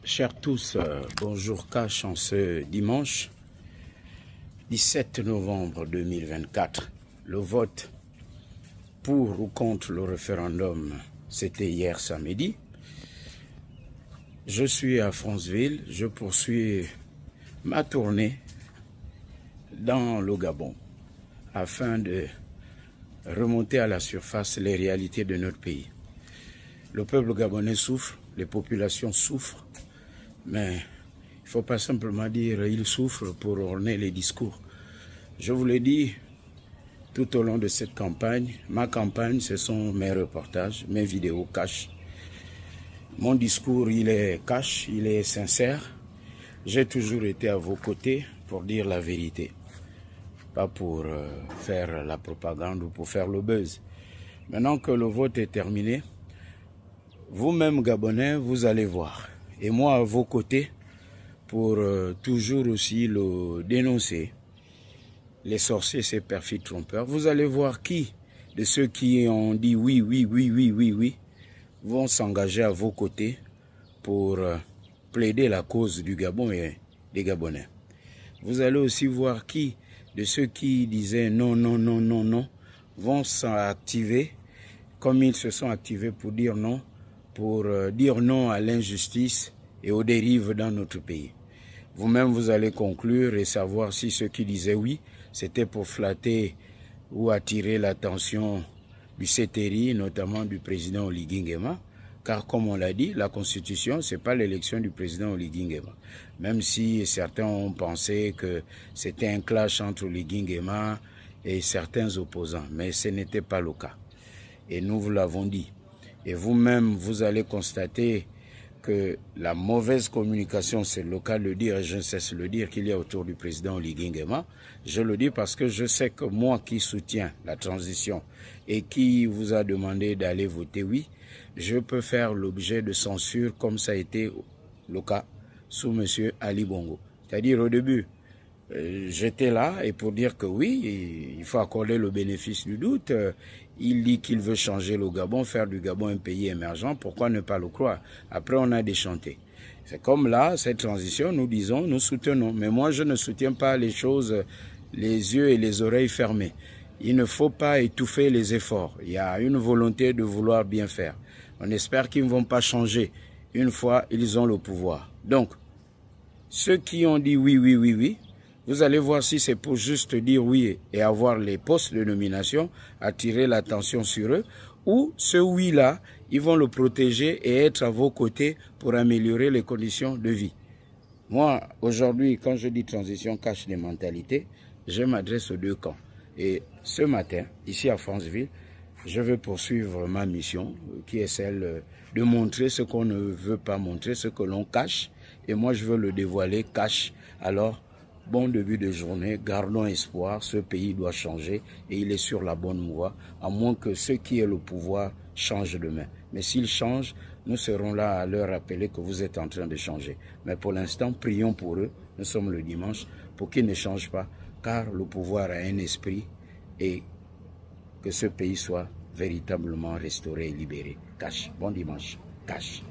Chers tous, bonjour Cash en ce dimanche 17 novembre 2024. Le vote pour ou contre le référendum, c'était hier samedi. Je suis à Franceville, je poursuis ma tournée dans le Gabon afin de remonter à la surface les réalités de notre pays. Le peuple gabonais souffre, les populations souffrent, mais il ne faut pas simplement dire ils souffrent pour orner les discours. Je vous l'ai dit tout au long de cette campagne, ma campagne, ce sont mes reportages, mes vidéos cash. Mon discours, il est cash, il est sincère. J'ai toujours été à vos côtés pour dire la vérité, pas pour faire la propagande ou pour faire le buzz. Maintenant que le vote est terminé, vous-même Gabonais, vous allez voir. Et moi à vos côtés pour toujours aussi le dénoncer. Les sorciers, ces perfides trompeurs. Vous allez voir qui de ceux qui ont dit oui, vont s'engager à vos côtés pour plaider la cause du Gabon et des Gabonais. Vous allez aussi voir qui de ceux qui disaient non, vont s'activer comme ils se sont activés pour dire non à l'injustice et aux dérives dans notre pays. Vous-même, vous allez conclure et savoir si ceux qui disaient oui, c'était pour flatter ou attirer l'attention du CETERI, notamment du président Oligui Nguema, car comme on l'a dit, la Constitution, ce n'est pas l'élection du président Oligui Nguema. Même si certains ont pensé que c'était un clash entre Oligui Nguema et certains opposants, mais ce n'était pas le cas. Et nous vous l'avons dit. Et vous-même, vous allez constater que la mauvaise communication, c'est le cas de le dire, et je ne cesse de le dire, qu'il y a autour du président Oligui Nguema. Je le dis parce que je sais que moi qui soutiens la transition et qui vous a demandé d'aller voter oui, je peux faire l'objet de censure comme ça a été le cas sous M. Ali Bongo. C'est-à-dire au début, j'étais là et pour dire que oui, il faut accorder le bénéfice du doute. Il dit qu'il veut changer le Gabon, faire du Gabon un pays émergent. Pourquoi ne pas le croire? Après, on a déchanté. C'est comme là, cette transition, nous disons, nous soutenons. Mais moi, je ne soutiens pas les choses, les yeux et les oreilles fermés. Il ne faut pas étouffer les efforts. Il y a une volonté de vouloir bien faire. On espère qu'ils ne vont pas changer une fois ils ont le pouvoir. Donc, ceux qui ont dit oui, vous allez voir si c'est pour juste dire oui et avoir les postes de nomination, attirer l'attention sur eux, ou ce oui-là, ils vont le protéger et être à vos côtés pour améliorer les conditions de vie. Moi, aujourd'hui, quand je dis transition cash des mentalités, je m'adresse aux deux camps. Et ce matin, ici à Franceville, je vais poursuivre ma mission, qui est celle de montrer ce qu'on ne veut pas montrer, ce que l'on cache, et moi je veux le dévoiler cash. Alors, bon début de journée, gardons espoir, ce pays doit changer et il est sur la bonne voie, à moins que ceux qui aient le pouvoir changent demain. Mais s'ils changent, nous serons là à leur rappeler que vous êtes en train de changer. Mais pour l'instant, prions pour eux, nous sommes le dimanche, pour qu'ils ne changent pas, car le pouvoir a un esprit et que ce pays soit véritablement restauré et libéré. Cash, bon dimanche, cash.